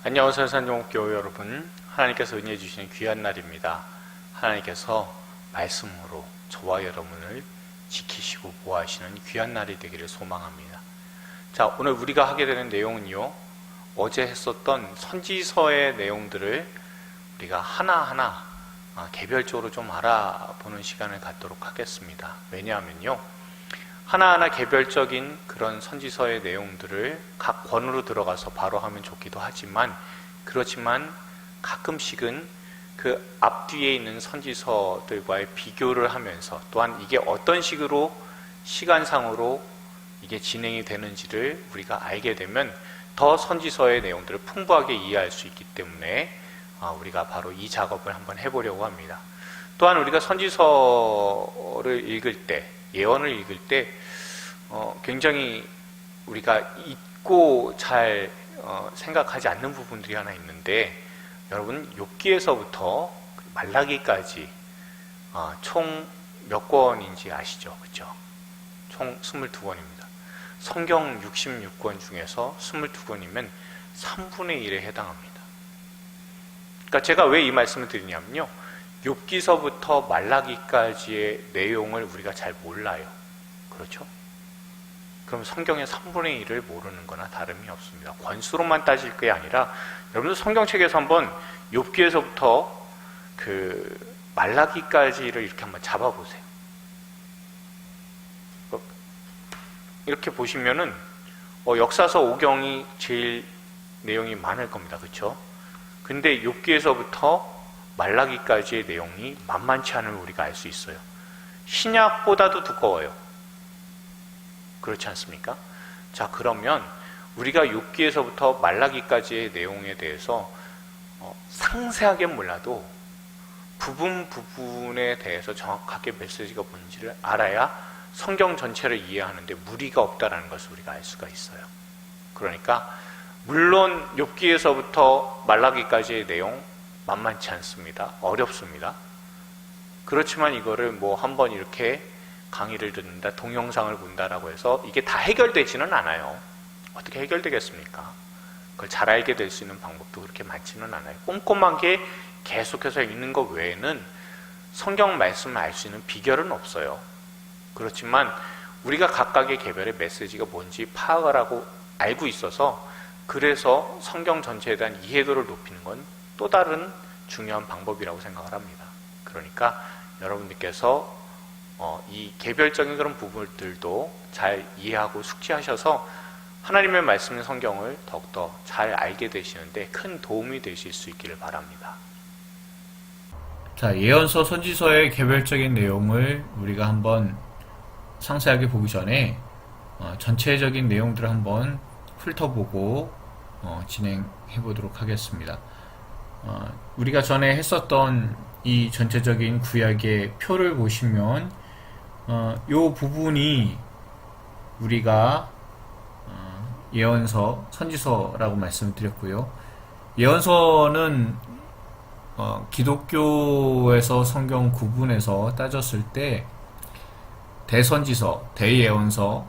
안녕하세요, 산종교회 여러분. 하나님께서 은혜해 주시는 귀한 날입니다. 하나님께서 말씀으로 저와 여러분을 지키시고 보호하시는 귀한 날이 되기를 소망합니다. 자, 오늘 우리가 하게 되는 내용은요, 어제 했었던 선지서의 내용들을 우리가 하나하나 개별적으로 좀 알아보는 시간을 갖도록 하겠습니다. 왜냐하면요, 하나하나 개별적인 그런 선지서의 내용들을 각 권으로 들어가서 바로 하면 좋기도 하지만, 그렇지만 가끔씩은 그 앞뒤에 있는 선지서들과의 비교를 하면서, 또한 이게 어떤 식으로 시간상으로 이게 진행이 되는지를 우리가 알게 되면 더 선지서의 내용들을 풍부하게 이해할 수 있기 때문에 우리가 바로 이 작업을 한번 해보려고 합니다. 또한 우리가 선지서를 읽을 때, 예언을 읽을 때 굉장히 우리가 잊고 잘 생각하지 않는 부분들이 하나 있는데, 여러분, 욥기에서부터 말라기까지 총 몇 권인지 아시죠? 그렇죠? 총 22권입니다. 성경 66권 중에서 22권이면 3분의 1에 해당합니다. 그러니까 제가 왜 이 말씀을 드리냐면요, 욥기서부터 말라기까지의 내용을 우리가 잘 몰라요. 그렇죠? 그럼 성경의 3분의 1을 모르는 거나 다름이 없습니다. 권수로만 따질 게 아니라, 여러분들 성경책에서 한번 욥기에서부터 그 말라기까지를 이렇게 한번 잡아보세요. 이렇게 보시면은 역사서 5경이 제일 내용이 많을 겁니다. 그렇죠? 근데 욥기에서부터 말라기까지의 내용이 만만치 않음을 우리가 알 수 있어요. 신약보다도 두꺼워요. 그렇지 않습니까? 자, 그러면 우리가 욥기에서부터 말라기까지의 내용에 대해서 상세하게 몰라도 부분에 대해서 정확하게 메시지가 뭔지를 알아야 성경 전체를 이해하는데 무리가 없다는 것을 우리가 알 수가 있어요. 그러니까 물론 욥기에서부터 말라기까지의 내용 만만치 않습니다. 어렵습니다. 그렇지만 이거를 뭐 한번 이렇게 강의를 듣는다, 동영상을 본다라고 해서 이게 다 해결되지는 않아요. 어떻게 해결되겠습니까? 그걸 잘 알게 될 수 있는 방법도 그렇게 많지는 않아요. 꼼꼼하게 계속해서 읽는 것 외에는 성경 말씀을 알 수 있는 비결은 없어요. 그렇지만 우리가 각각의 개별의 메시지가 뭔지 파악을 하고 알고 있어서, 그래서 성경 전체에 대한 이해도를 높이는 건 또 다른 중요한 방법이라고 생각을 합니다. 그러니까 여러분들께서 이 개별적인 그런 부분들도 잘 이해하고 숙지하셔서 하나님의 말씀인 성경을 더욱더 잘 알게 되시는데 큰 도움이 되실 수 있기를 바랍니다. 자, 예언서, 선지서의 개별적인 내용을 우리가 한번 상세하게 보기 전에 전체적인 내용들을 한번 훑어보고 진행해 보도록 하겠습니다. 우리가 전에 했었던 이 전체적인 구약의 표를 보시면 이 부분이 우리가 예언서, 선지서라고 말씀을 드렸고요. 예언서는 기독교에서 성경 구분해서 따졌을 때 대선지서, 대예언서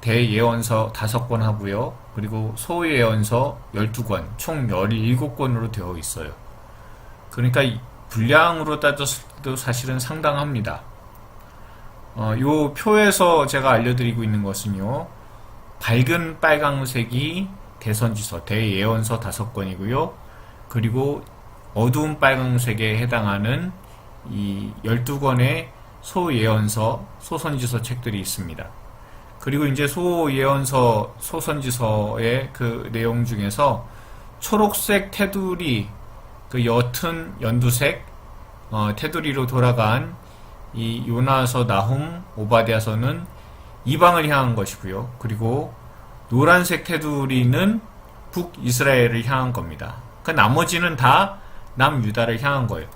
5권 하고요. 그리고 소예언서 12권, 총 17권으로 되어 있어요. 그러니까 분량으로 따졌을 때도 사실은 상당합니다. 요 표에서 제가 알려드리고 있는 것은요, 밝은 빨강색이 대선지서, 대예언서 5권이고요. 그리고 어두운 빨강색에 해당하는 이 12권의 소예언서, 소선지서 책들이 있습니다. 그리고 이제 소예언서, 소선지서의 그 내용 중에서 초록색 테두리, 그 옅은 연두색 테두리로 돌아간 이 요나서, 나훔, 오바댜서는 이방을 향한 것이고요. 그리고 노란색 테두리는 북이스라엘을 향한 겁니다. 그 나머지는 다 남유다를 향한 거예요.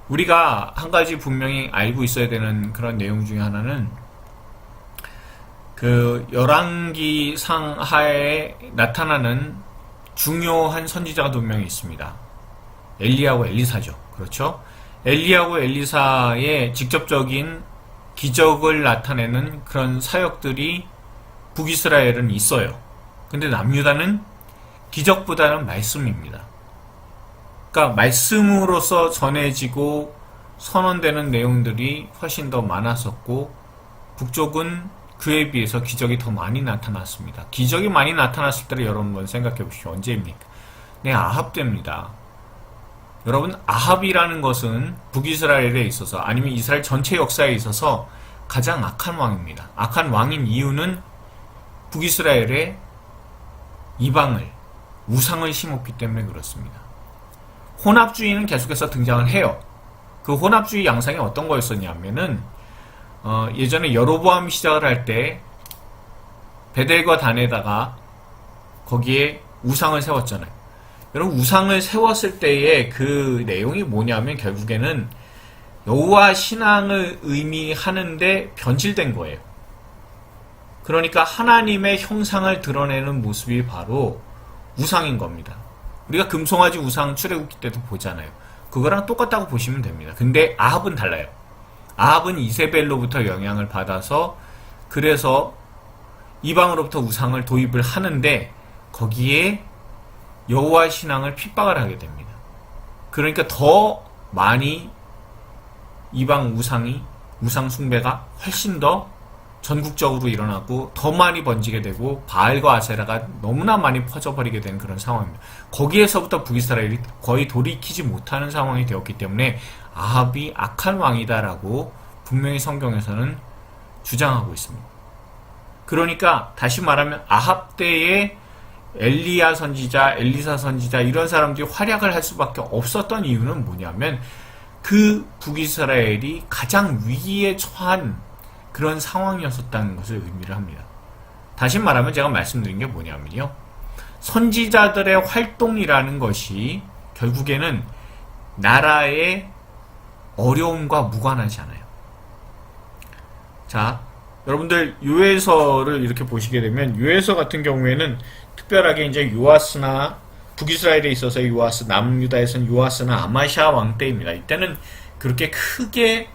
우리가 한 가지 분명히 알고 있어야 되는 그런 내용 중에 하나는, 그 열왕기 상하에 나타나는 중요한 선지자가 두 명이 있습니다. 엘리야하고 엘리사죠. 그렇죠? 엘리야하고 엘리사의 직접적인 기적을 나타내는 그런 사역들이 북이스라엘은 있어요. 근데 남유다는 기적보다는 말씀입니다. 그러니까 말씀으로서 전해지고 선언되는 내용들이 훨씬 더 많았었고 북쪽은 그에 비해서 기적이 더 많이 나타났습니다. 기적이 많이 나타났을 때를 여러분 한번 생각해 보십시오. 언제입니까? 네, 아합 때입니다. 여러분, 아합이라는 것은 북이스라엘에 있어서 아니면 이스라엘 전체 역사에 있어서 가장 악한 왕입니다. 악한 왕인 이유는 북이스라엘에 이방을, 우상을 심었기 때문에 그렇습니다. 혼합주의는 계속해서 등장을 해요. 그 혼합주의 양상이 어떤 거였었냐면은 예전에 여로보암이 시작을 할 때 베델과 단에다가 거기에 우상을 세웠잖아요. 여러분, 우상을 세웠을 때의 그 내용이 뭐냐면 결국에는 여호와 신앙을 의미하는데 변질된 거예요. 그러니까 하나님의 형상을 드러내는 모습이 바로 우상인 겁니다. 우리가 금송아지 우상 출애굽기 때도 보잖아요. 그거랑 똑같다고 보시면 됩니다. 근데 아합은 달라요. 아합은 이세벨로부터 영향을 받아서 그래서 이방으로부터 우상을 도입을 하는데 거기에 여호와 신앙을 핍박을 하게 됩니다. 그러니까 더 많이 이방 우상 숭배가 훨씬 더 전국적으로 일어나고 더 많이 번지게 되고 바알과 아세라가 너무나 많이 퍼져버리게 된 그런 상황입니다. 거기에서부터 북이스라엘이 거의 돌이키지 못하는 상황이 되었기 때문에 아합이 악한 왕이다라고 분명히 성경에서는 주장하고 있습니다. 그러니까 다시 말하면 아합 때에 엘리야 선지자, 엘리사 선지자 이런 사람들이 활약을 할 수밖에 없었던 이유는 뭐냐면 그 북이스라엘이 가장 위기에 처한 그런 상황이었었다는 것을 의미를 합니다. 다시 말하면 제가 말씀드린 게 뭐냐면요. 선지자들의 활동이라는 것이 결국에는 나라의 어려움과 무관하지 않아요. 자, 여러분들 요에서를 이렇게 보시게 되면 요에서 같은 경우에는 특별하게 이제 요아스나 북이스라엘에 있어서 요아스, 남유다에서는 요아스나 아마샤 왕 때입니다. 이때는 그렇게 크게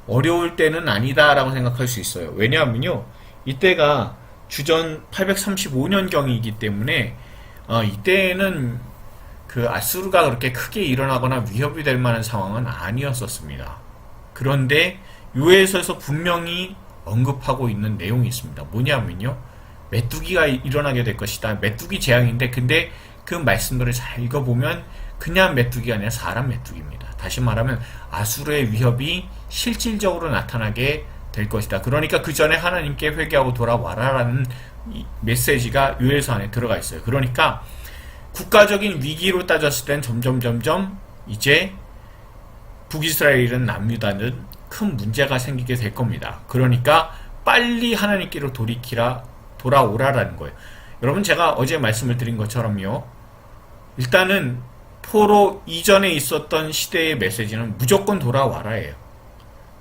어려울 때는 아니다라고 생각할 수 있어요. 왜냐하면요, 이때가 주전 835년경이기 때문에 이때는 그 아수르가 그렇게 크게 일어나거나 위협이 될 만한 상황은 아니었었습니다. 그런데 요에서에서 분명히 언급하고 있는 내용이 있습니다. 뭐냐면요, 메뚜기가 일어나게 될 것이다. 메뚜기 재앙인데 근데 그 말씀들을 잘 읽어보면 그냥 메뚜기가 아니라 사람 메뚜기입니다. 다시 말하면 아수르의 위협이 실질적으로 나타나게 될 것이다. 그러니까 그 전에 하나님께 회개하고 돌아와라라는 메시지가 요엘서 안에 들어가 있어요. 그러니까 국가적인 위기로 따졌을 땐 점점 이제 북이스라엘은 남유다는 큰 문제가 생기게 될 겁니다. 그러니까 빨리 하나님께로 돌아오라라는 거예요. 여러분, 제가 어제 말씀을 드린 것처럼요, 일단은 포로 이전에 있었던 시대의 메시지는 무조건 돌아와라예요.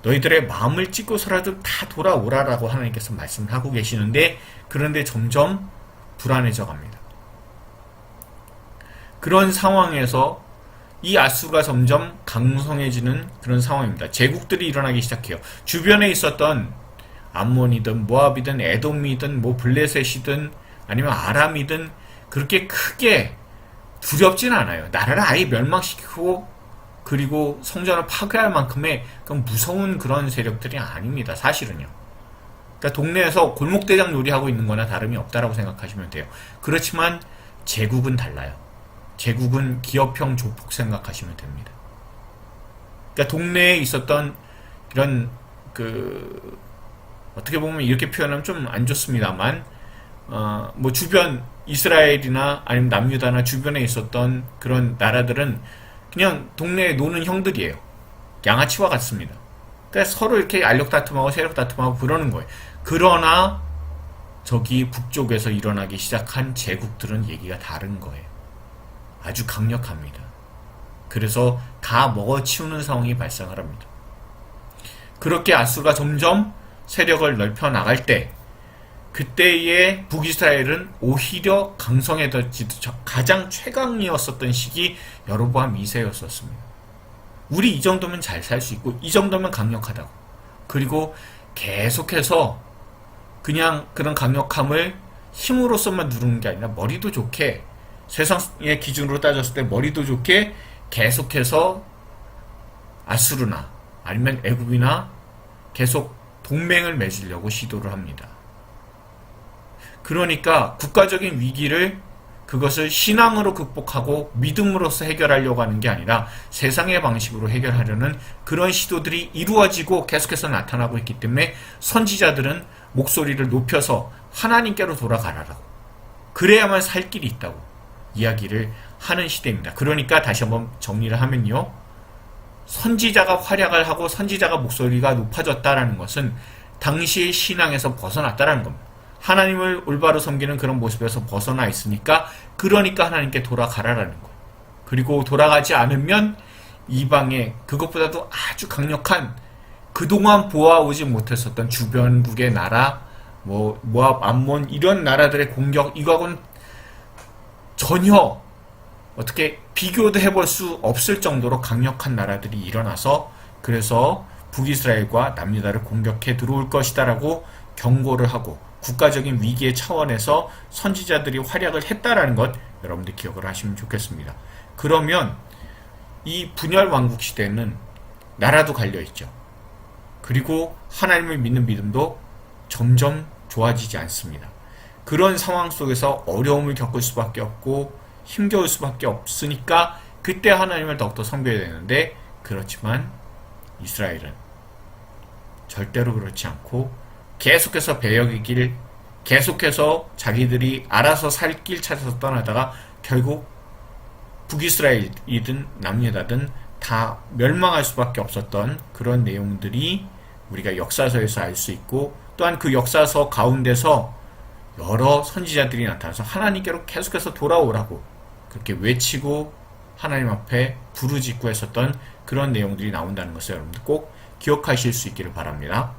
너희들의 마음을 찢고서라도 다 돌아오라라고 하나님께서 말씀을 하고 계시는데, 그런데 점점 불안해져 갑니다. 그런 상황에서 이 아수가 점점 강성해지는 그런 상황입니다. 제국들이 일어나기 시작해요. 주변에 있었던 암몬이든 모압이든 에돔이든 뭐 블레셋이든 아니면 아람이든 그렇게 크게 두렵진 않아요. 나라를 아예 멸망시키고 그리고 성전을 파괴할 만큼의 그런 무서운 그런 세력들이 아닙니다. 사실은요. 그러니까 동네에서 골목대장 놀이하고 있는 거나 다름이 없다라고 생각하시면 돼요. 그렇지만 제국은 달라요. 제국은 기업형 조폭 생각하시면 됩니다. 그러니까 동네에 있었던 이런 어떻게 보면 이렇게 표현하면 좀 안 좋습니다만 뭐 주변 이스라엘이나 아니면 남유다나 주변에 있었던 그런 나라들은 그냥 동네에 노는 형들이에요. 양아치와 같습니다. 그러니까 서로 이렇게 알력 다툼하고 세력 다툼하고 그러는 거예요. 그러나 저기 북쪽에서 일어나기 시작한 제국들은 얘기가 다른 거예요. 아주 강력합니다. 그래서 다 먹어치우는 상황이 발생을 합니다. 그렇게 아수르가 점점 세력을 넓혀 나갈 때 그때의 북이스라엘은 오히려 강성해졌지도 가장 최강이었었던 시기 여로보암 2세였었습니다. 우리 이 정도면 잘 살 수 있고 이 정도면 강력하다고. 그리고 계속해서 그냥 그런 강력함을 힘으로써만 누르는 게 아니라 머리도 좋게 세상의 기준으로 따졌을 때 머리도 좋게 계속해서 아수르나 아니면 애굽이나 계속 동맹을 맺으려고 시도를 합니다. 그러니까 국가적인 위기를 그것을 신앙으로 극복하고 믿음으로써 해결하려고 하는 게 아니라 세상의 방식으로 해결하려는 그런 시도들이 이루어지고 계속해서 나타나고 있기 때문에 선지자들은 목소리를 높여서 하나님께로 돌아가라라고, 그래야만 살 길이 있다고 이야기를 하는 시대입니다. 그러니까 다시 한번 정리를 하면요, 선지자가 활약을 하고 선지자가 목소리가 높아졌다라는 것은 당시의 신앙에서 벗어났다라는 겁니다. 하나님을 올바로 섬기는 그런 모습에서 벗어나 있으니까, 그러니까 하나님께 돌아가라라는 거예요. 그리고 돌아가지 않으면 이방의 그것보다도 아주 강력한, 그동안 보아오지 못했었던 주변국의 나라, 모압, 암몬 이런 나라들의 공격, 이거하고는 전혀 어떻게 비교도 해볼 수 없을 정도로 강력한 나라들이 일어나서, 그래서 북이스라엘과 남유다를 공격해 들어올 것이다라고 경고를 하고 국가적인 위기의 차원에서 선지자들이 활약을 했다라는 것 여러분들 기억을 하시면 좋겠습니다. 그러면 이 분열 왕국 시대는 나라도 갈려있죠. 그리고 하나님을 믿는 믿음도 점점 좋아지지 않습니다. 그런 상황 속에서 어려움을 겪을 수밖에 없고 힘겨울 수밖에 없으니까 그때 하나님을 더욱더 섬겨야 되는데, 그렇지만 이스라엘은 절대로 그렇지 않고 계속해서 배역의 길, 계속해서 자기들이 알아서 살 길 찾아서 떠나다가 결국 북이스라엘이든 남유다든 다 멸망할 수밖에 없었던 그런 내용들이 우리가 역사서에서 알 수 있고, 또한 그 역사서 가운데서 여러 선지자들이 나타나서 하나님께로 계속해서 돌아오라고 그렇게 외치고 하나님 앞에 부르짖고 했었던 그런 내용들이 나온다는 것을 여러분들 꼭 기억하실 수 있기를 바랍니다.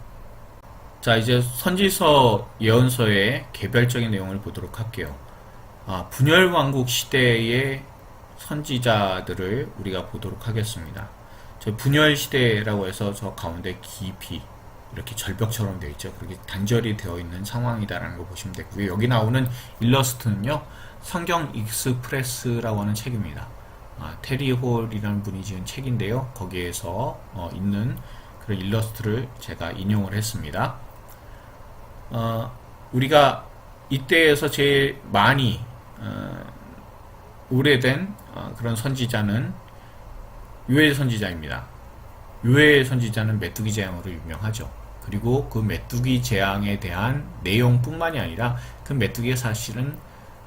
자, 이제 선지서, 예언서의 개별적인 내용을 보도록 할게요. 분열왕국 시대의 선지자들을 우리가 보도록 하겠습니다. 저 분열시대라고 해서 저 가운데 깊이 이렇게 절벽처럼 되어 있죠. 그렇게 단절이 되어 있는 상황이다라는 거 보시면 되고요. 여기 나오는 일러스트는요, 성경 익스프레스라고 하는 책입니다. 테리 홀이라는 분이 지은 책인데요. 거기에서 있는 그런 일러스트를 제가 인용을 했습니다. 우리가 이때에서 제일 많이 오래된 그런 선지자는 요엘 선지자입니다. 요엘 선지자는 메뚜기 재앙으로 유명하죠. 그리고 그 메뚜기 재앙에 대한 내용뿐만이 아니라 그 메뚜기가 사실은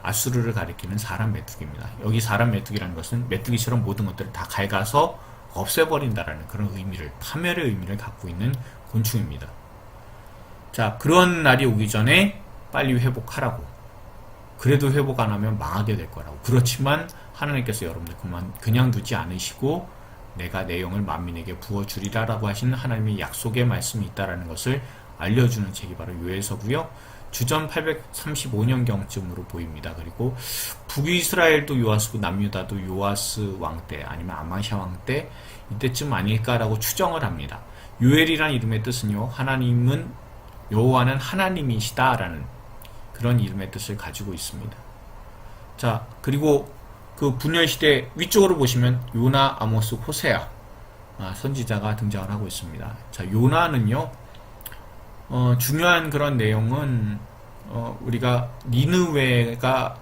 아수르를 가리키는 사람 메뚜기입니다. 여기 사람 메뚜기라는 것은 메뚜기처럼 모든 것들을 다 갉아서 없애버린다라는 그런 의미를, 파멸의 의미를 갖고 있는 곤충입니다. 자, 그런 날이 오기 전에 빨리 회복하라고. 그래도 회복 안 하면 망하게 될 거라고. 그렇지만 하나님께서 여러분들 그냥 두지 않으시고 내가 내 영을 만민에게 부어주리라 라고 하시는 하나님의 약속의 말씀이 있다는 것을 알려주는 책이 바로 요엘서고요. 주전 835년경쯤으로 보입니다. 그리고 북이스라엘도 요아스고 남유다도 요아스 왕 때 아니면 아마샤 왕 때 이때쯤 아닐까라고 추정을 합니다. 요엘이란 이름의 뜻은요, 하나님은, 여호와는 하나님이시다라는 그런 이름의 뜻을 가지고 있습니다. 자, 그리고 그 분열시대 위쪽으로 보시면 요나, 아모스, 호세아 선지자가 등장을 하고 있습니다. 자, 요나는요, 중요한 그런 내용은 우리가 니느웨가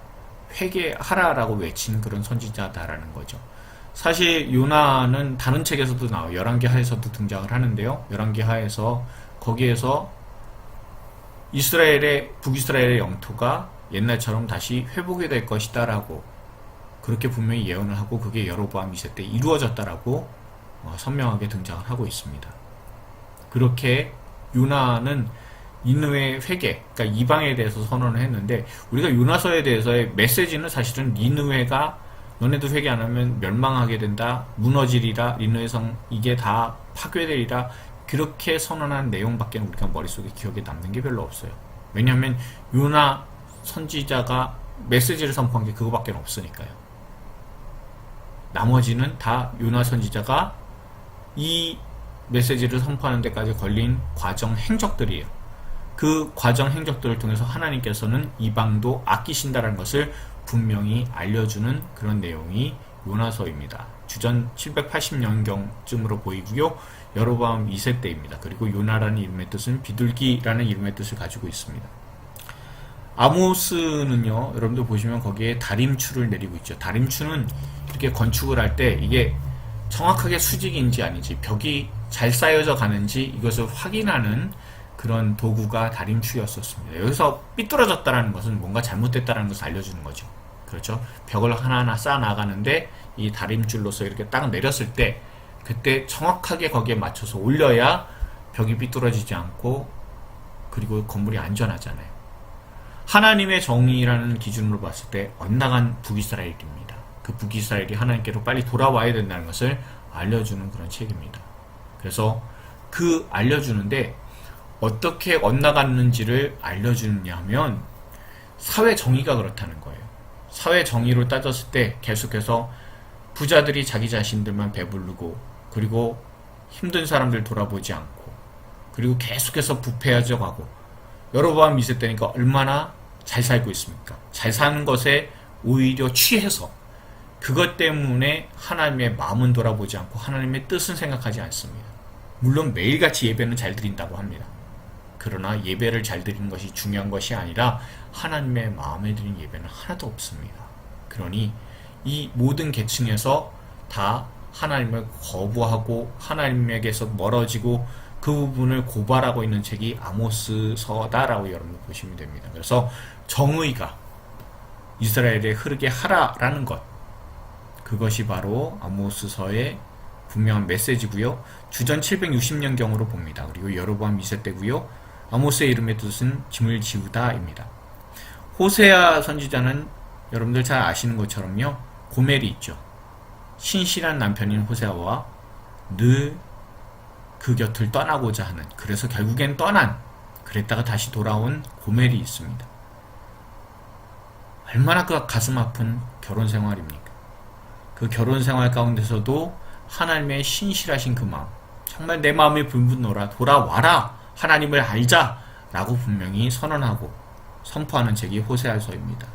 회개하라라고 외친 그런 선지자다라는 거죠. 사실 요나는 다른 책에서도 나와요. 열왕기하에서도 등장을 하는데요. 열왕기하에서 거기에서 북이스라엘의 영토가 옛날처럼 다시 회복이 될 것이다 라고 그렇게 분명히 예언을 하고, 그게 여로보암 2세 때 이루어졌다라고 선명하게 등장을 하고 있습니다. 그렇게 요나는 니느웨의 회개, 그러니까 이방에 대해서 선언을 했는데, 우리가 요나서에 대해서의 메시지는 사실은 니느웨가 너네도 회개 안 하면 멸망하게 된다, 무너지리라, 니느웨 성 이게 다 파괴되리라, 그렇게 선언한 내용밖에 우리가 머릿속에 기억에 남는 게 별로 없어요. 왜냐하면 요나 선지자가 메시지를 선포한 게 그거밖에 없으니까요. 나머지는 다 요나 선지자가 이 메시지를 선포하는 데까지 걸린 과정 행적들이에요. 그 과정 행적들을 통해서 하나님께서는 이방도 아끼신다는 것을 분명히 알려주는 그런 내용이 요나서입니다. 주전 780년경쯤으로 보이고요. 여로보암 2세 때입니다. 그리고 요나라는 이름의 뜻은 비둘기라는 이름의 뜻을 가지고 있습니다. 아모스는요, 여러분들 보시면 거기에 다림추를 내리고 있죠. 다림추는 이렇게 건축을 할 때 이게 정확하게 수직인지 아닌지, 벽이 잘 쌓여져 가는지 이것을 확인하는 그런 도구가 다림추였었습니다. 여기서 삐뚤어졌다는 것은 뭔가 잘못됐다는 것을 알려주는 거죠. 그렇죠? 벽을 하나하나 쌓아 나가는데 이 다림줄로서 이렇게 딱 내렸을 때 그때 정확하게 거기에 맞춰서 올려야 벽이 삐뚤어지지 않고 그리고 건물이 안전하잖아요. 하나님의 정의라는 기준으로 봤을 때 엇나간 북이스라엘입니다. 그 북이스라엘이 하나님께로 빨리 돌아와야 된다는 것을 알려주는 그런 책입니다. 그래서 그 알려주는데 어떻게 엇나갔는지를 알려주느냐 하면 사회 정의가 그렇다는 거예요. 사회 정의로 따졌을 때 계속해서 부자들이 자기 자신들만 배부르고 그리고 힘든 사람들 돌아보지 않고 그리고 계속해서 부패해져 가고 여로보암 2세 때니까 얼마나 잘 살고 있습니까? 잘 사는 것에 오히려 취해서 그것 때문에 하나님의 마음은 돌아보지 않고 하나님의 뜻은 생각하지 않습니다. 물론 매일같이 예배는 잘 드린다고 합니다. 그러나 예배를 잘 드리는 것이 중요한 것이 아니라 하나님의 마음에 드린 예배는 하나도 없습니다. 그러니 이 모든 계층에서 다 하나님을 거부하고 하나님에게서 멀어지고 그 부분을 고발하고 있는 책이 아모스서다라고 여러분 보시면 됩니다. 그래서 정의가 이스라엘에 흐르게 하라라는 것, 그것이 바로 아모스서의 분명한 메시지고요. 주전 760년경으로 봅니다. 그리고 여로보암 2세 때고요. 아모스의 이름의 뜻은 짐을 지우다입니다. 호세아 선지자는 여러분들 잘 아시는 것처럼요. 고멜이 있죠. 신실한 남편인 호세아와 늘 그 곁을 떠나고자 하는, 그래서 결국엔 떠난, 그랬다가 다시 돌아온 고멜이 있습니다. 얼마나 그 가슴 아픈 결혼 생활입니까? 그 결혼 생활 가운데서도 하나님의 신실하신 그 마음, 정말 내 마음이 불붙노라, 돌아와라, 하나님을 알자 라고 분명히 선언하고 선포하는 책이 호세아서입니다.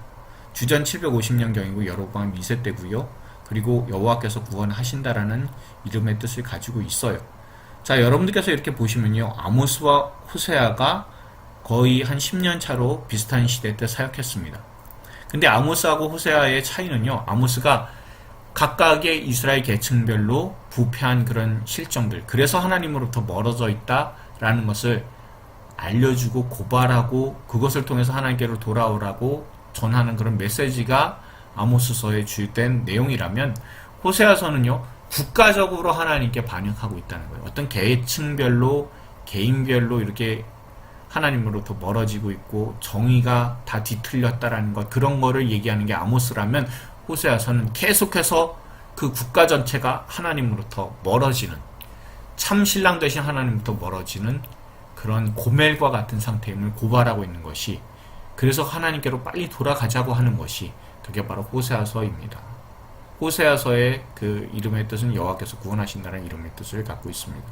주전 750년경이고 여로보암 2세 때고요. 그리고 여호와께서 구원하신다라는 이름의 뜻을 가지고 있어요. 자, 여러분들께서 이렇게 보시면요, 아모스와 호세아가 거의 한 10년 차로 비슷한 시대 때 사역했습니다. 근데 아모스하고 호세아의 차이는요, 아모스가 각각의 이스라엘 계층별로 부패한 그런 실정들, 그래서 하나님으로부터 멀어져 있다라는 것을 알려주고 고발하고 그것을 통해서 하나님께로 돌아오라고 전하는 그런 메시지가 아모스서에 주된 내용이라면, 호세아서는요, 국가적으로 하나님께 반역하고 있다는 거예요. 어떤 계층별로, 개인별로 이렇게 하나님으로부터 멀어지고 있고 정의가 다 뒤틀렸다라는 것, 그런 거를 얘기하는 게 아모스라면, 호세아서는 계속해서 그 국가 전체가 하나님으로부터 멀어지는, 참 신랑 되신 하나님으로부터 멀어지는 그런 고멜과 같은 상태임을 고발하고 있는 것이, 그래서 하나님께로 빨리 돌아가자고 하는 것이, 그게 바로 호세아서입니다. 호세아서의 그 이름의 뜻은 여호와께서 구원하신다는 이름의 뜻을 갖고 있습니다.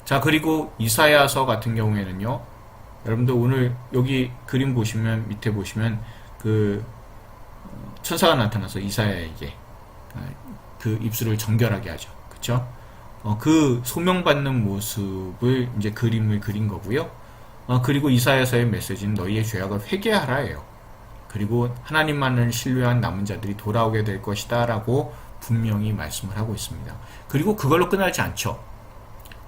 자, 그리고 이사야서 같은 경우에는요, 여러분들 오늘 여기 그림 보시면, 밑에 보시면 그 천사가 나타나서 이사야에게 그 입술을 정결하게 하죠. 그쵸? 그 소명받는 모습을 이제 그림을 그린 거고요. 그리고 이사야서의 메시지는 너희의 죄악을 회개하라예요. 그리고 하나님만을 신뢰한 남은 자들이 돌아오게 될 것이다 라고 분명히 말씀을 하고 있습니다. 그리고 그걸로 끝나지 않죠.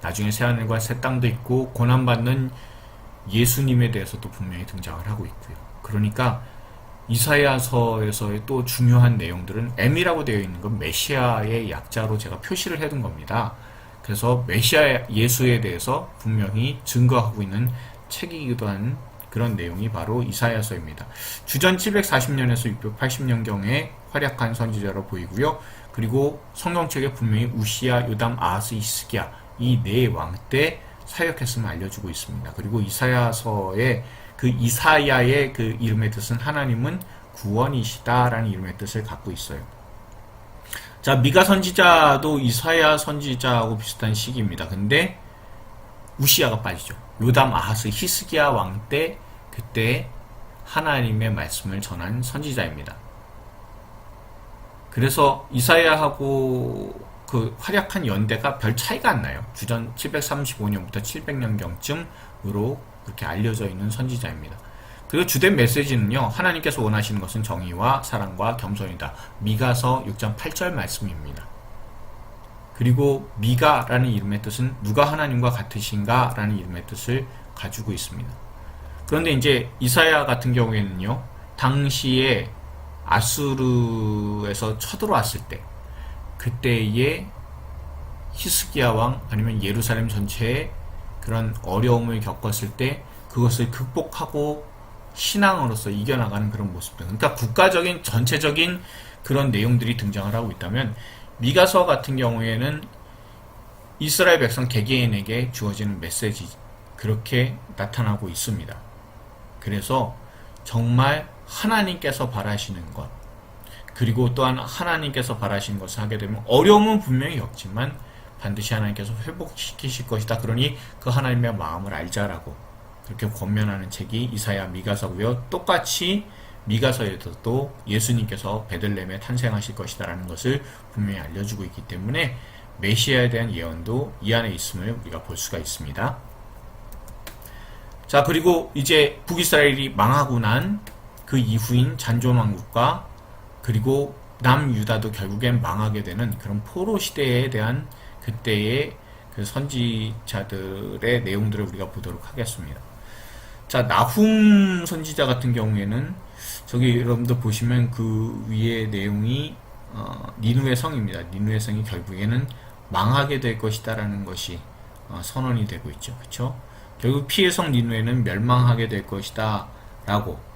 나중에 새하늘과 새 땅도 있고 고난받는 예수님에 대해서도 분명히 등장을 하고 있고요. 그러니까 이사야서에서의 또 중요한 내용들은 M이라고 되어 있는 건 메시아의 약자로 제가 표시를 해둔 겁니다. 그래서 메시아 예수에 대해서 분명히 증거하고 있는 책이기도 한 그런 내용이 바로 이사야서입니다. 주전 740년에서 680년경에 활약한 선지자로 보이고요. 그리고 성경책에 분명히 우시야, 요담, 아하스, 히스기야 이 네 왕 때 사역했음을 알려주고 있습니다. 그리고 이사야서의 그 이사야의 그 이름의 뜻은 하나님은 구원이시다라는 이름의 뜻을 갖고 있어요. 자, 미가 선지자도 이사야 선지자하고 비슷한 시기입니다. 근데 우시야가 빠지죠. 요담, 아하스, 히스기야 왕 때 그때 하나님의 말씀을 전한 선지자입니다. 그래서 이사야하고 그 활약한 연대가 별 차이가 안 나요. 주전 735년부터 700년경쯤으로 그렇게 알려져 있는 선지자입니다. 그리고 주된 메시지는요, 하나님께서 원하시는 것은 정의와 사랑과 겸손이다. 미가서 6장 8절 말씀입니다. 그리고 미가라는 이름의 뜻은 누가 하나님과 같으신가 라는 이름의 뜻을 가지고 있습니다. 그런데 이제 이사야 같은 경우에는요, 당시에 아수르에서 쳐들어왔을 때, 그때의 히스기야 왕 아니면 예루살렘 전체에 그런 어려움을 겪었을 때 그것을 극복하고 신앙으로서 이겨나가는 그런 모습들. 그러니까 국가적인 전체적인 그런 내용들이 등장을 하고 있다면, 미가서 같은 경우에는 이스라엘 백성 개개인에게 주어지는 메시지, 그렇게 나타나고 있습니다. 그래서 정말 하나님께서 바라시는 것, 그리고 또한 하나님께서 바라시는 것을 하게 되면 어려움은 분명히 겪지만 반드시 하나님께서 회복시키실 것이다. 그러니 그 하나님의 마음을 알자라고 그렇게 권면하는 책이 이사야 미가서고요. 똑같이 미가서에서도 예수님께서 베들레헴에 탄생하실 것이다 라는 것을 분명히 알려주고 있기 때문에 메시아에 대한 예언도 이 안에 있음을 우리가 볼 수가 있습니다. 자, 그리고 이제 북이스라엘이 망하고 난 그 이후인 잔존왕국과 그리고 남유다도 결국엔 망하게 되는 그런 포로 시대에 대한 그때의 그 선지자들의 내용들을 우리가 보도록 하겠습니다. 자, 나훔 선지자 같은 경우에는 저기 여러분들 보시면 그 위에 내용이 니느웨 성입니다. 니느웨 성이 결국에는 망하게 될 것이다라는 것이 선언이 되고 있죠. 그렇죠? 결국 피의 성 니느웨는 멸망하게 될 것이다라고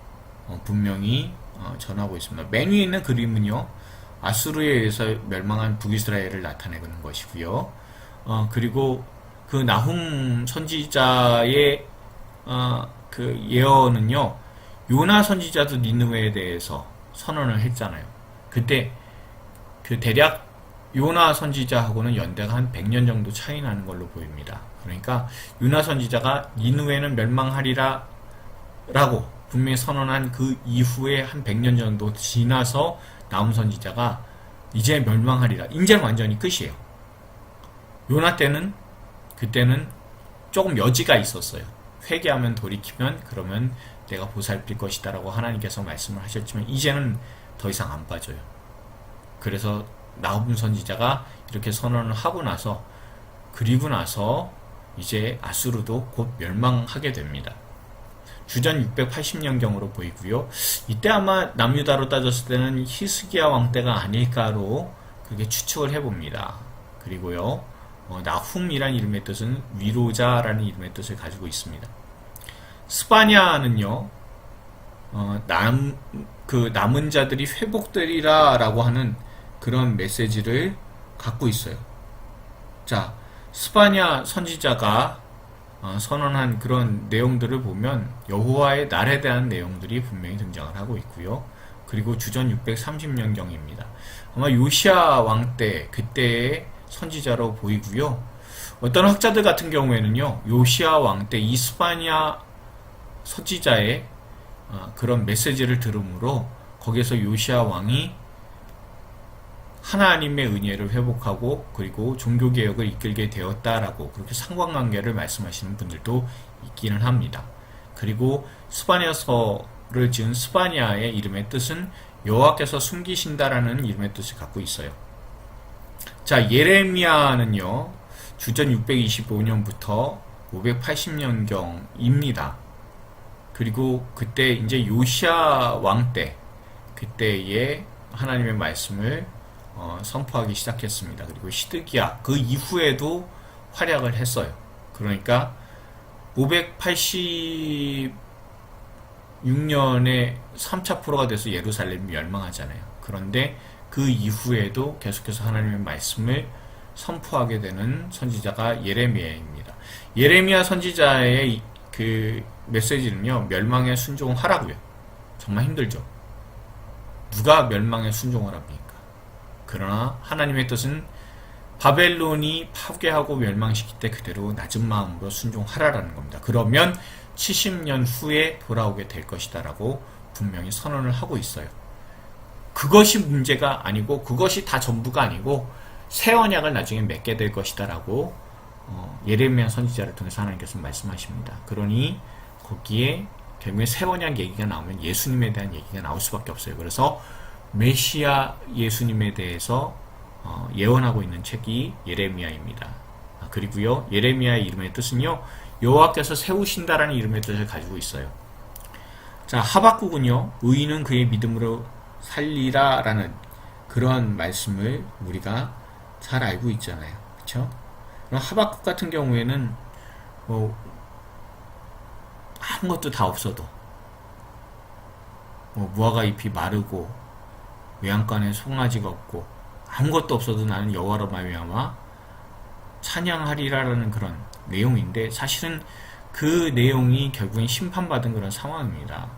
분명히 전하고 있습니다. 맨 위에 있는 그림은요, 아수르에 의해서 멸망한 북이스라엘을 나타내는 것이고요. 그리고 그 나훔 선지자의 그 예언은요, 요나 선지자도 니느웨에 대해서 선언을 했잖아요. 그때 그 대략 요나 선지자하고는 연대가 한 100년 정도 차이 나는 걸로 보입니다. 그러니까 요나 선지자가 니느웨는 멸망하리라 라고 분명히 선언한 그 이후에 한 100년 정도 지나서 나훔 선지자가 이제 멸망하리라. 이제는 완전히 끝이에요. 요나 때는 그때는 조금 여지가 있었어요. 회개하면 돌이키면 그러면 내가 보살필 것이다 라고 하나님께서 말씀을 하셨지만 이제는 더 이상 안 빠져요. 그래서 나훔 선지자가 이렇게 선언을 하고 나서, 그리고 나서 이제 아수르도 곧 멸망하게 됩니다. 주전 680년경으로 보이고요. 이때 아마 남유다로 따졌을 때는 히스기야 왕 때가 아닐까로 그렇게 추측을 해봅니다. 그리고요, 나훔이라는 이름의 뜻은 위로자라는 이름의 뜻을 가지고 있습니다. 스파냐는요, 남은 자들이 회복되리라 라고 하는 그런 메시지를 갖고 있어요. 자, 스파냐 선지자가 선언한 그런 내용들을 보면 여호와의 날에 대한 내용들이 분명히 등장을 하고 있고요. 그리고 주전 630년경입니다. 아마 요시야 왕 때, 그때의 선지자로 보이고요. 어떤 학자들 같은 경우에는요, 요시야 왕 때 이 스파냐 선지자의 그런 메시지를 들음으로 거기에서 요시야 왕이 하나님의 은혜를 회복하고 그리고 종교개혁을 이끌게 되었다라고 그렇게 상관관계를 말씀하시는 분들도 있기는 합니다. 그리고 스바냐서를 지은 스바냐의 이름의 뜻은 여호와께서 숨기신다라는 이름의 뜻을 갖고 있어요. 자, 예레미야는요, 주전 625년부터 580년경입니다. 그리고 그때 이제 요시야 왕 때, 그때의 하나님의 말씀을 선포하기 시작했습니다. 그리고 시드기야 그 이후에도 활약을 했어요. 그러니까 586년에 3차 포로가 돼서 예루살렘이 멸망하잖아요. 그런데 그 이후에도 계속해서 하나님의 말씀을 선포하게 되는 선지자가 예레미야입니다. 예레미야 선지자의 그 메시지는요, 멸망에 순종하라고요. 정말 힘들죠. 누가 멸망에 순종을 합니까? 그러나 하나님의 뜻은 바벨론이 파괴하고 멸망시킬 때 그대로 낮은 마음으로 순종하라라는 겁니다. 그러면 70년 후에 돌아오게 될 것이다 라고 분명히 선언을 하고 있어요. 그것이 문제가 아니고 그것이 다 전부가 아니고 새 언약을 나중에 맺게 될 것이다라고 예레미야 선지자를 통해서 하나님께서 말씀하십니다. 그러니 거기에 결국에 새 언약 얘기가 나오면 예수님에 대한 얘기가 나올 수밖에 없어요. 그래서 메시아 예수님에 대해서 예언하고 있는 책이 예레미야입니다. 그리고요, 예레미야의 이름의 뜻은요, 여호와께서 세우신다라는 이름의 뜻을 가지고 있어요. 자, 하박국은요, 의인은 그의 믿음으로 살리라라는 그런 말씀을 우리가 잘 알고 있잖아요. 그렇죠? 그럼 하박국 같은 경우에는 아무것도 다 없어도 무화과 잎이 마르고 외양간에 송아지가 없고 아무것도 없어도 나는 여호와로 말미암아 찬양하리라라는 그런 내용인데, 사실은 그 내용이 결국엔 심판받은 그런 상황입니다.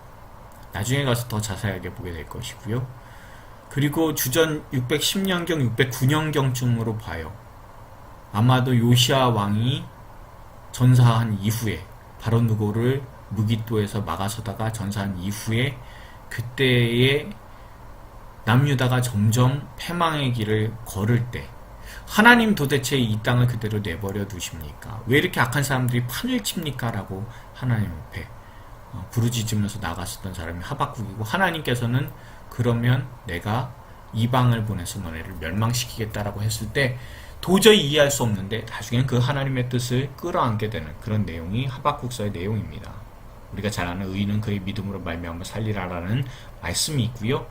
나중에 가서 더 자세하게 보게 될 것이고요. 그리고 주전 610년경, 609년경쯤으로 봐요. 아마도 요시아 왕이 전사한 이후에, 바로 누고를 무기또에서 막아서다가 전사한 이후에, 그때에 남유다가 점점 패망의 길을 걸을 때, 하나님 도대체 이 땅을 그대로 내버려 두십니까? 왜 이렇게 악한 사람들이 판을 칩니까? 라고 하나님 앞에 부르짖으면서 나갔었던 사람이 하박국이고, 하나님께서는 그러면 내가 이방을 보내서 너네를 멸망시키겠다라고 했을 때 도저히 이해할 수 없는데 나중엔 그 하나님의 뜻을 끌어안게 되는 그런 내용이 하박국서의 내용입니다. 우리가 잘 아는 의인은 그의 믿음으로 말미암아 살리라라는 말씀이 있고요.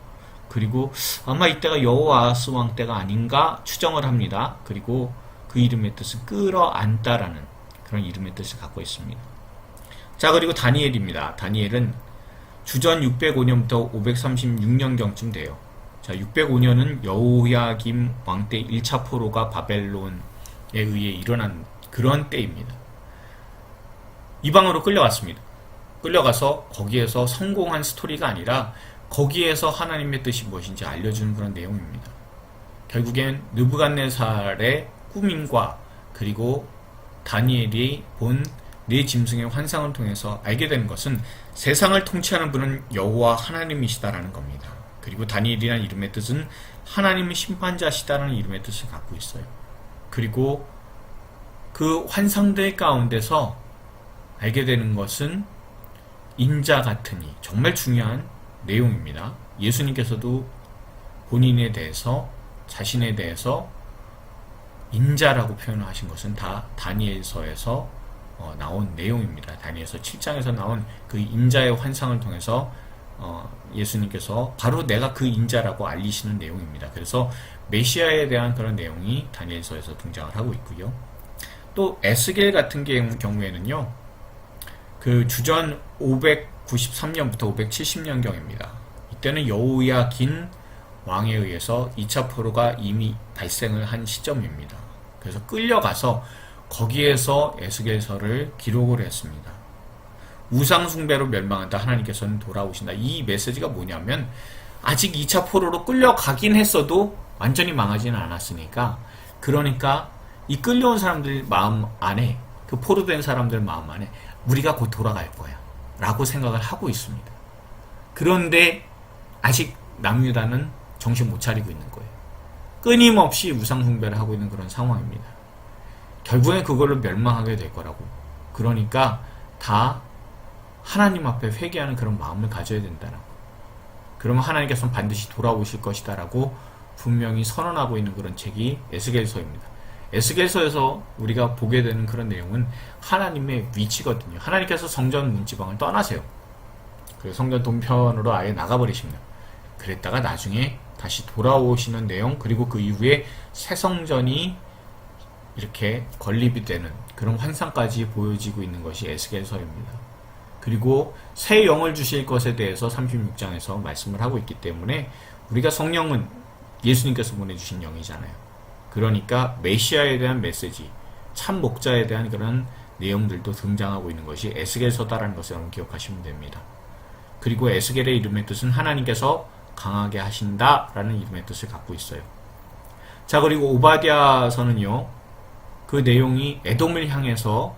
그리고 아마 이때가 여호아스 왕 때가 아닌가 추정을 합니다. 그리고 그 이름의 뜻은 끌어안다라는 그런 이름의 뜻을 갖고 있습니다. 자, 그리고 다니엘입니다. 다니엘은 주전 605년부터 536년경쯤 돼요. 자, 605년은 여호야김 왕 때 1차 포로가 바벨론에 의해 일어난 그런 때입니다. 이방으로 끌려갔습니다. 끌려가서 거기에서 성공한 스토리가 아니라 거기에서 하나님의 뜻이 무엇인지 알려주는 그런 내용입니다. 결국엔 느부갓네살의 꾸밈과 그리고 다니엘이 본 네 짐승의 환상을 통해서 알게 되는 것은 세상을 통치하는 분은 여호와 하나님이시다라는 겁니다. 그리고 다니엘이라는 이름의 뜻은 하나님의 심판자시다라는 이름의 뜻을 갖고 있어요. 그리고 그 환상들 가운데서 알게 되는 것은 인자 같으니, 정말 중요한 내용입니다. 예수님께서도 본인에 대해서, 자신에 대해서 인자라고 표현을 하신 것은 다 다니엘서에서 나온 내용입니다. 다니엘서 7장에서 나온 그 인자의 환상을 통해서 예수님께서 바로 내가 그 인자라고 알리시는 내용입니다. 그래서 메시아에 대한 그런 내용이 다니엘서에서 등장을 하고 있고요. 또 에스겔 같은 경우에는요, 그 주전 593년부터 570년경입니다. 이때는 여호야긴 왕에 의해서 2차 포로가 이미 발생을 한 시점입니다. 그래서 끌려가서 거기에서 에스겔서를 기록을 했습니다. 우상숭배로 멸망한다, 하나님께서는 돌아오신다. 이 메시지가 뭐냐면, 아직 2차 포로로 끌려가긴 했어도 완전히 망하지는 않았으니까, 그러니까 이 끌려온 사람들 마음 안에, 그 포로된 사람들 마음 안에 우리가 곧 돌아갈 거야 라고 생각을 하고 있습니다. 그런데 아직 남유다는 정신 못 차리고 있는 거예요. 끊임없이 우상숭배를 하고 있는 그런 상황입니다. 결국엔 그걸로 멸망하게 될 거라고. 그러니까 다 하나님 앞에 회개하는 그런 마음을 가져야 된다라고. 그러면 하나님께서는 반드시 돌아오실 것이다라고 분명히 선언하고 있는 그런 책이 에스겔서입니다. 에스겔서에서 우리가 보게 되는 그런 내용은 하나님의 위치거든요. 하나님께서 성전 문지방을 떠나세요. 그래서 성전 동편으로 아예 나가버리십니다. 그랬다가 나중에 다시 돌아오시는 내용, 그리고 그 이후에 새 성전이 이렇게 건립이 되는 그런 환상까지 보여지고 있는 것이 에스겔서입니다. 그리고 새 영을 주실 것에 대해서 36장에서 말씀을 하고 있기 때문에 우리가 성령은 예수님께서 보내주신 영이잖아요. 그러니까 메시아에 대한 메시지, 참 목자에 대한 그런 내용들도 등장하고 있는 것이 에스겔서다라는 것을 여러분 기억하시면 됩니다. 그리고 에스겔의 이름의 뜻은 하나님께서 강하게 하신다라는 이름의 뜻을 갖고 있어요. 자, 그리고 오바댜서는요, 그 내용이 에돔을 향해서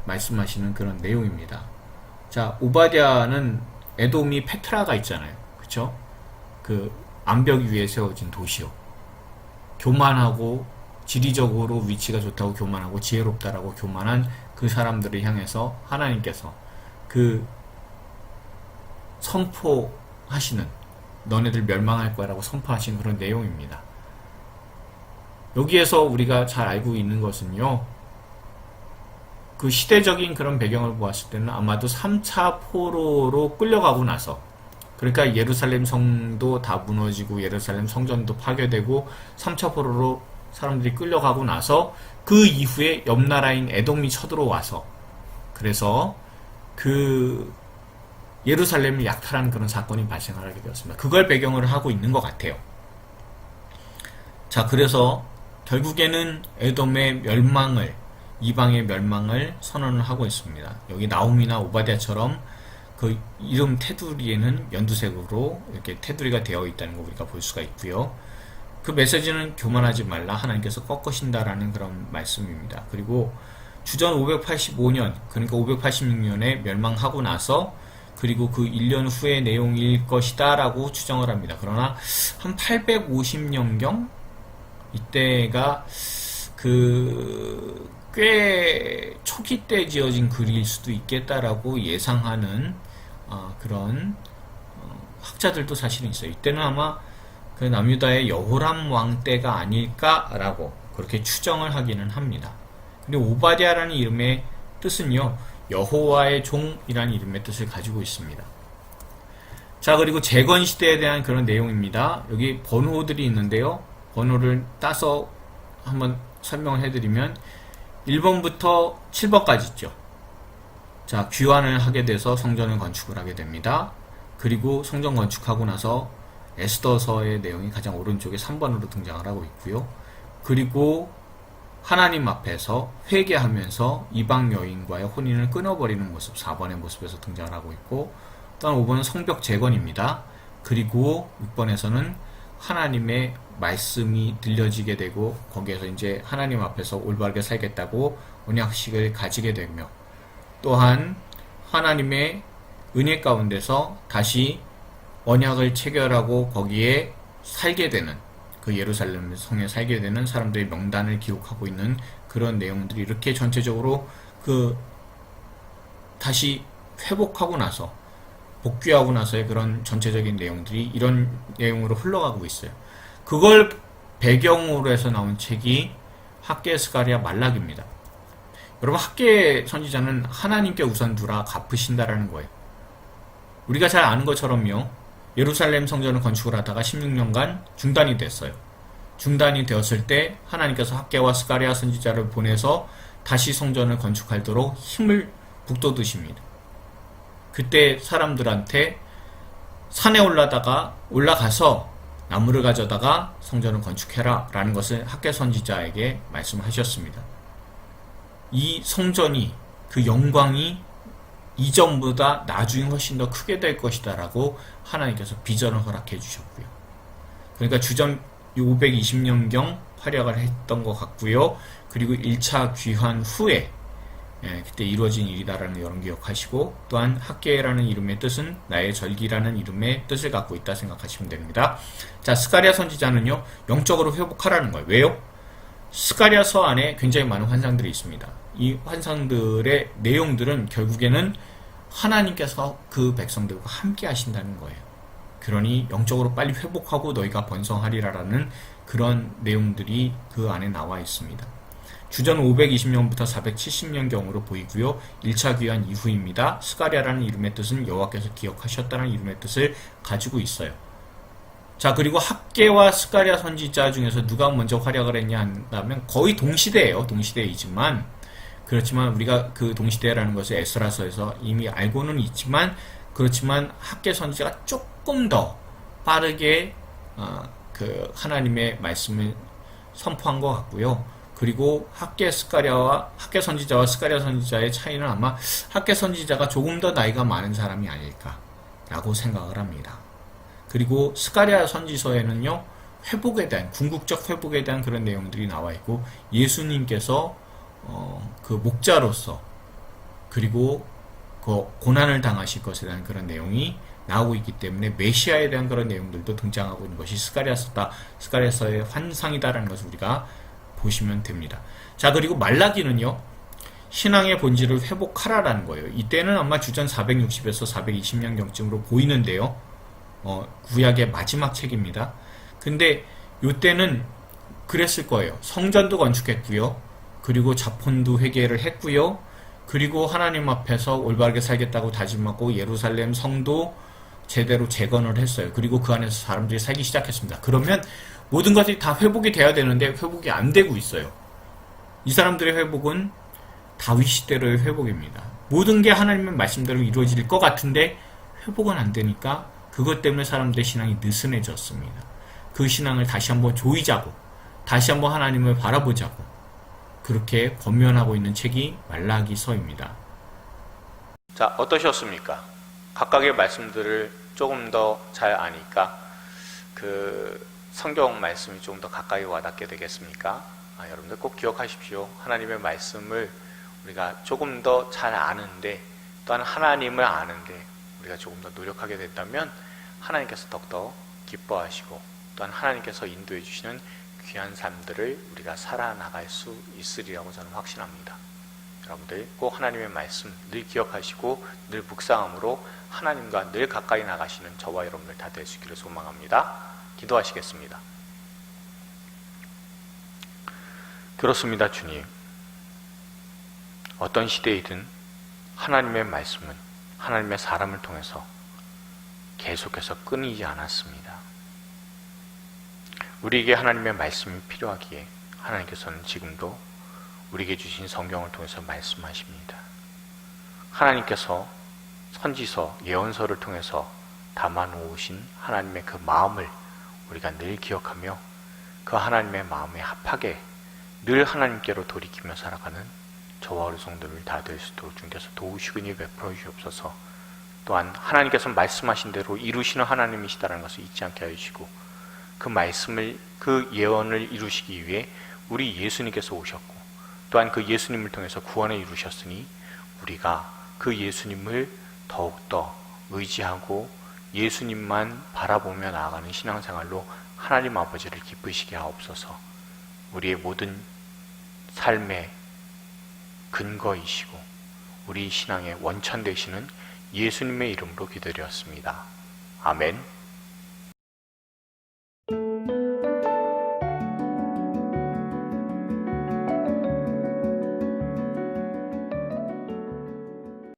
말씀하시는 그런 내용입니다. 자, 오바댜는 에돔이 페트라가 있잖아요. 그쵸? 그 암벽 위에 세워진 도시요. 교만하고 지리적으로 위치가 좋다고 교만하고 지혜롭다라고 교만한 그 사람들을 향해서 하나님께서 그 선포하시는, 너네들 멸망할 거라고 선포하신 그런 내용입니다. 여기에서 우리가 잘 알고 있는 것은요, 그 시대적인 그런 배경을 보았을 때는 아마도 3차 포로로 끌려가고 나서, 그러니까 예루살렘 성도 다 무너지고 예루살렘 성전도 파괴되고 3차 포로로 사람들이 끌려가고 나서 그 이후에 옆 나라인 에돔이 쳐들어와서, 그래서 그 예루살렘을 약탈하는 그런 사건이 발생하게 되었습니다. 그걸 배경으로 하고 있는 것 같아요. 자, 그래서 결국에는 에돔의 멸망을, 이방의 멸망을 선언을 하고 있습니다. 여기 나홈이나 오바댜처럼 그 이름 테두리에는 연두색으로 이렇게 테두리가 되어 있다는 거 우리가 볼 수가 있고요. 그 메시지는 교만하지 말라, 하나님께서 꺾으신다라는 그런 말씀입니다. 그리고 주전 585년, 그러니까 586년에 멸망하고 나서, 그리고 그 1년 후의 내용일 것이다 라고 추정을 합니다. 그러나 한 850년경 이때가 그 꽤 초기 때 지어진 글일 수도 있겠다라고 예상하는 그런 학자들도 사실은 있어요. 이때는 아마 그 남유다의 여호람 왕 때가 아닐까라고 그렇게 추정을 하기는 합니다. 근데 오바댜라는 이름의 뜻은요, 여호와의 종이라는 이름의 뜻을 가지고 있습니다. 자, 그리고 재건 시대에 대한 그런 내용입니다. 여기 번호들이 있는데요, 번호를 따서 한번 설명을 해드리면 1번부터 7번까지 있죠. 자, 귀환을 하게 돼서 성전을 건축을 하게 됩니다. 그리고 성전 건축하고 나서 에스더서의 내용이 가장 오른쪽에 3번으로 등장을 하고 있고요. 그리고 하나님 앞에서 회개하면서 이방 여인과의 혼인을 끊어버리는 모습, 4번의 모습에서 등장을 하고 있고, 또한 5번은 성벽 재건입니다. 그리고 6번에서는 하나님의 말씀이 들려지게 되고, 거기에서 이제 하나님 앞에서 올바르게 살겠다고 언약식을 가지게 되며, 또한 하나님의 은혜 가운데서 다시 언약을 체결하고 거기에 살게 되는, 그 예루살렘 성에 살게 되는 사람들의 명단을 기록하고 있는 그런 내용들이 이렇게 전체적으로 그 다시 회복하고 나서, 복귀하고 나서의 그런 전체적인 내용들이 이런 내용으로 흘러가고 있어요. 그걸 배경으로 해서 나온 책이 학개, 스가랴, 말라기입니다. 여러분, 학개 선지자는 하나님께 우선 두라, 갚으신다라는 거예요. 우리가 잘 아는 것처럼요, 예루살렘 성전을 건축을 하다가 16년간 중단이 됐어요. 중단이 되었을 때 하나님께서 학개와 스가랴 선지자를 보내서 다시 성전을 건축하도록 힘을 북돋으십니다. 그때 사람들한테 산에 올라가서 나무를 가져다가 성전을 건축해라 라는 것을 학개 선지자에게 말씀하셨습니다. 이 성전이, 그 영광이 이전보다 나중에 훨씬 더 크게 될 것이다 라고 하나님께서 비전을 허락해 주셨고요. 그러니까 주전 520년경 활약을 했던 것 같고요. 그리고 1차 귀환 후에 그때 이루어진 일이다라는 이런 기억하시고, 또한 학개라는 이름의 뜻은 나의 절기라는 이름의 뜻을 갖고 있다 생각하시면 됩니다. 자, 스가랴 선지자는요, 영적으로 회복하라는 거예요. 왜요? 스가랴서 안에 굉장히 많은 환상들이 있습니다. 이 환상들의 내용들은 결국에는 하나님께서 그 백성들과 함께 하신다는 거예요. 그러니 영적으로 빨리 회복하고 너희가 번성하리라라는 그런 내용들이 그 안에 나와 있습니다. 주전 520년부터 470년경으로 보이고요. 1차 귀환 이후입니다. 스가랴라는 이름의 뜻은 여호와께서 기억하셨다는 이름의 뜻을 가지고 있어요. 자, 그리고 학개와 스가랴 선지자 중에서 누가 먼저 활약을 했냐 한다면 거의 동시대예요. 동시대이지만, 그렇지만 우리가 그 동시대라는 것을 에스라서에서 이미 알고는 있지만, 그렇지만 학개 선지자가 조금 더 빠르게 그 하나님의 말씀을 선포한 것 같고요. 그리고 학개 선지자와 스가랴 선지자의 차이는 아마 학개 선지자가 조금 더 나이가 많은 사람이 아닐까라고 생각을 합니다. 그리고 스가랴 선지서에는요, 회복에 대한, 궁극적 회복에 대한 그런 내용들이 나와 있고, 예수님께서 그 목자로서, 그리고 그 고난을 당하실 것에 대한 그런 내용이 나오고 있기 때문에 메시아에 대한 그런 내용들도 등장하고 있는 것이 스가랴서의 환상이다라는 것을 우리가 보시면 됩니다. 자, 그리고 말라기는요, 신앙의 본질을 회복하라라는 거예요. 이때는 아마 주전 460에서 420년경쯤으로 보이는데요. 구약의 마지막 책입니다. 근데 이때는 그랬을 거예요. 성전도 건축했고요. 그리고 자폰도 회개를 했고요. 그리고 하나님 앞에서 올바르게 살겠다고 다짐하고 예루살렘 성도 제대로 재건을 했어요. 그리고 그 안에서 사람들이 살기 시작했습니다. 그러면 모든 것이 다 회복이 돼야 되는데 회복이 안 되고 있어요. 이 사람들의 회복은 다윗 시대로의 회복입니다. 모든 게 하나님의 말씀대로 이루어질 것 같은데 회복은 안 되니까 그것 때문에 사람들의 신앙이 느슨해졌습니다. 그 신앙을 다시 한번 조이자고, 다시 한번 하나님을 바라보자고, 그렇게 권면하고 있는 책이 말라기서입니다. 자, 어떠셨습니까? 각각의 말씀들을 조금 더 잘 아니까 그 성경 말씀이 좀 더 가까이 와닿게 되겠습니까? 여러분들 꼭 기억하십시오. 하나님의 말씀을 우리가 조금 더 잘 아는데, 또한 하나님을 아는데 우리가 조금 더 노력하게 된다면 하나님께서 더욱더 기뻐하시고, 또한 하나님께서 인도해 주시는 귀한 삶들을 우리가 살아나갈 수 있으리라고 저는 확신합니다. 여러분들 꼭 하나님의 말씀 늘 기억하시고 늘 묵상함으로 하나님과 늘 가까이 나가시는 저와 여러분들 다 되시기를 소망합니다. 기도하시겠습니다. 그렇습니다, 주님. 어떤 시대이든 하나님의 말씀은 하나님의 사람을 통해서 계속해서 끊이지 않았습니다. 우리에게 하나님의 말씀이 필요하기에 하나님께서는 지금도 우리에게 주신 성경을 통해서 말씀하십니다. 하나님께서 선지서, 예언서를 통해서 담아놓으신 하나님의 그 마음을 우리가 늘 기억하며 그 하나님의 마음에 합하게 늘 하나님께로 돌이키며 살아가는 저와 우리 성도들 다 될 수 있도록 주님께서 도우시고 베풀어 주옵소서. 또한 하나님께서 말씀하신 대로 이루시는 하나님이시다는 것을 잊지 않게 해주시고, 그 말씀을, 그 예언을 이루시기 위해 우리 예수님께서 오셨고, 또한 그 예수님을 통해서 구원을 이루셨으니 우리가 그 예수님을 더욱더 의지하고 예수님만 바라보며 나아가는 신앙생활로 하나님 아버지를 기쁘시게 하옵소서. 우리의 모든 삶의 근거이시고 우리 신앙의 원천 되시는 예수님의 이름으로 기도드렸습니다. 아멘.